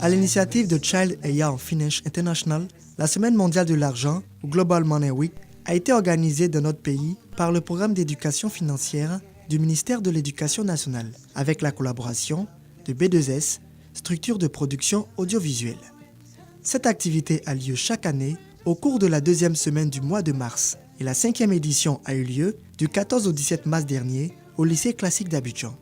À l'initiative de Child and Young Finance International, la Semaine mondiale de l'argent, ou Global Money Week, a été organisée dans notre pays par le programme d'éducation financière du ministère de l'Éducation nationale, avec la collaboration de B2S, structure de production audiovisuelle. Cette activité a lieu chaque année au cours de la deuxième semaine du mois de mars et la 5e édition a eu lieu du 14 au 17 mars dernier au lycée classique d'Abidjan.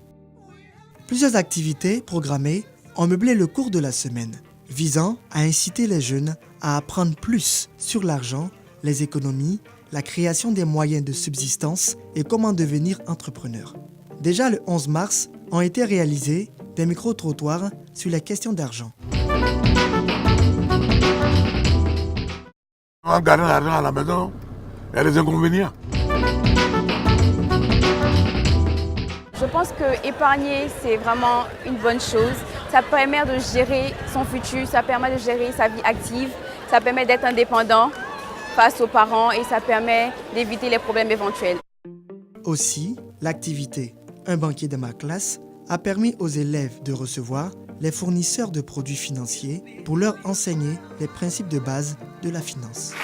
Plusieurs activités programmées ont meublé le cours de la semaine, visant à inciter les jeunes à apprendre plus sur l'argent, les économies, la création des moyens de subsistance et comment devenir entrepreneur. Déjà le 11 mars ont été réalisés des micro-trottoirs sur les questions d'argent. En gardant l'argent à la maison, il y a des inconvénients. Je pense que épargner, c'est vraiment une bonne chose. Ça permet de gérer son futur, ça permet de gérer sa vie active, ça permet d'être indépendant face aux parents et ça permet d'éviter les problèmes éventuels. Aussi, l'activité « Un banquier de ma classe » a permis aux élèves de recevoir les fournisseurs de produits financiers pour leur enseigner les principes de base de la finance.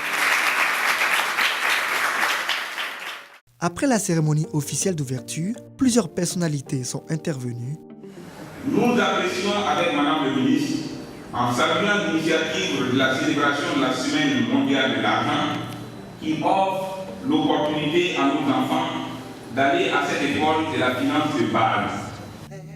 Après la cérémonie officielle d'ouverture, plusieurs personnalités sont intervenues. Nous apprécions avec Madame le ministre, en saluant l'initiative de la célébration de la Semaine mondiale de l'argent, qui offre l'opportunité à nos enfants d'aller à cette école de la finance de base.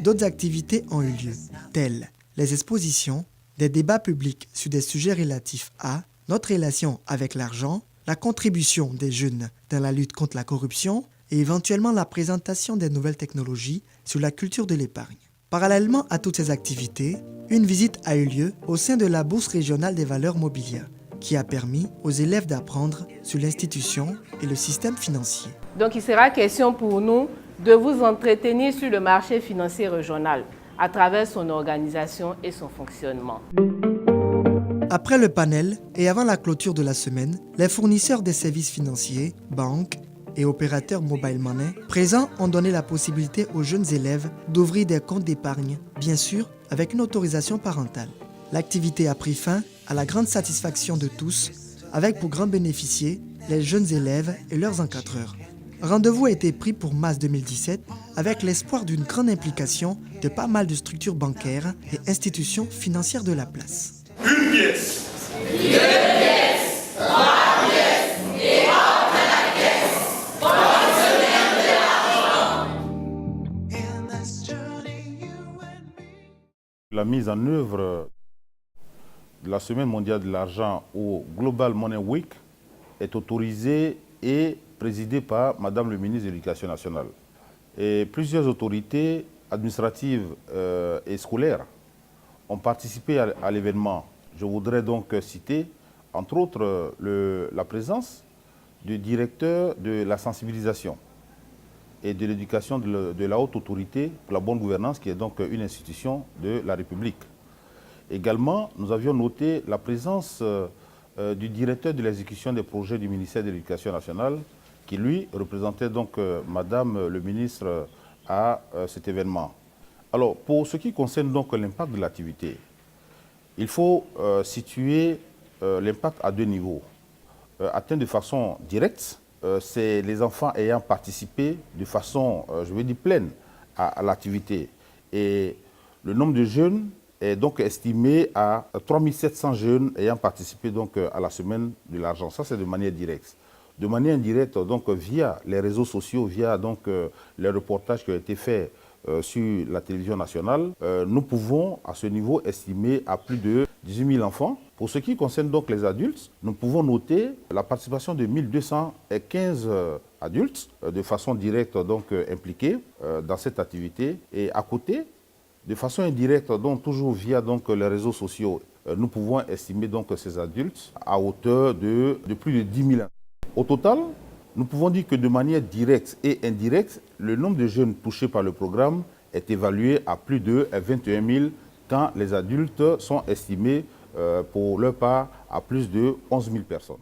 D'autres activités ont eu lieu, telles les expositions, des débats publics sur des sujets relatifs à notre relation avec l'argent, la contribution des jeunes dans la lutte contre la corruption et éventuellement la présentation des nouvelles technologies sur la culture de l'épargne. Parallèlement à toutes ces activités, une visite a eu lieu au sein de la Bourse régionale des valeurs mobilières, qui a permis aux élèves d'apprendre sur l'institution et le système financier. Donc il sera question pour nous de vous entretenir sur le marché financier régional à travers son organisation et son fonctionnement. Après le panel et avant la clôture de la semaine, les fournisseurs des services financiers, banques et opérateurs mobile money présents ont donné la possibilité aux jeunes élèves d'ouvrir des comptes d'épargne, bien sûr avec une autorisation parentale. L'activité a pris fin à la grande satisfaction de tous, avec pour grands bénéficiaires les jeunes élèves et leurs encadreurs. Rendez-vous a été pris pour mars 2017 avec l'espoir d'une grande implication de pas mal de structures bancaires et institutions financières de la place. Une pièce. Deux pièces. Trois pièces. Et hors de la caisse. Fonctionnaire de l'argent. La mise en œuvre de la Semaine mondiale de l'argent au Global Money Week est autorisée et présidée par Madame le ministre de l'Éducation nationale. Et plusieurs autorités administratives et scolaires ont participé à l'événement. Je voudrais donc citer, entre autres, la présence du directeur de la sensibilisation et de l'éducation de la haute autorité pour la bonne gouvernance, qui est donc une institution de la République. Également, nous avions noté la présence du directeur de l'exécution des projets du ministère de l'Éducation nationale, qui lui représentait donc Madame le ministre à cet événement. Alors, pour ce qui concerne donc l'impact de l'activité, il faut situer l'impact à deux niveaux. Atteint de façon directe, c'est les enfants ayant participé de façon, je veux dire, pleine à l'activité. Et le nombre de jeunes est donc estimé à 3700 jeunes ayant participé donc à la semaine de l'argent. Ça, c'est de manière directe. De manière indirecte, donc via les réseaux sociaux, via donc les reportages qui ont été faits sur la télévision nationale, nous pouvons à ce niveau estimer à plus de 18 000 enfants. Pour ce qui concerne donc les adultes, nous pouvons noter la participation de 1215 adultes de façon directe donc impliqués dans cette activité. Et à côté, de façon indirecte, donc toujours via donc les réseaux sociaux, nous pouvons estimer donc ces adultes à hauteur de plus de 10 000. Au total, nous pouvons dire que de manière directe et indirecte, le nombre de jeunes touchés par le programme est évalué à plus de 21 000, quand les adultes sont estimés pour leur part à plus de 11 000 personnes.